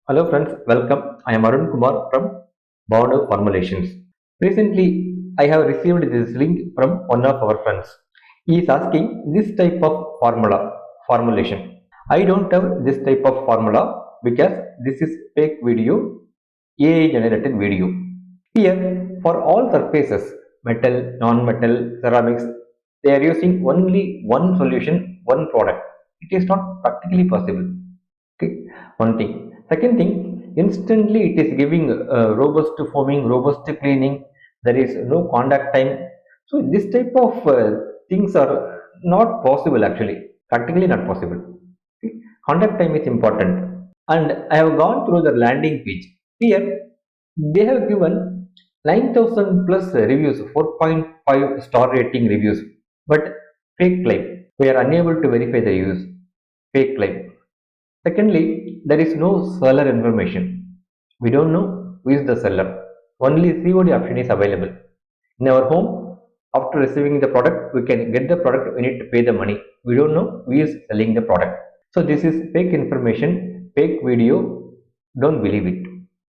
Hello friends, welcome. I am Arun Kumar from Bound Formulations. Recently, I have received this link from one of our friends. He is asking this type of formulation. I don't have this type of formula because this is fake video, AI generated video. Here, for all surfaces, metal, non-metal, ceramics, they are using only one solution, one product. It is not practically possible. Okay, one thing. Second thing, instantly it is giving robust foaming, robust cleaning. There is no contact time. So this type of things are not possible actually, practically not possible. Okay. Contact time is important, and I have gone through the landing page. Here they have given 9,000 plus reviews, 4.5 star rating reviews, but fake claim. We are unable to verify the reviews. Fake claim. Secondly, there is no seller information. We don't know who is the seller. Only COD option is available. In our home, after receiving the product, we can get the product, we need to pay the money. We don't know who is selling the product. So this is fake information, fake video. Don't believe it.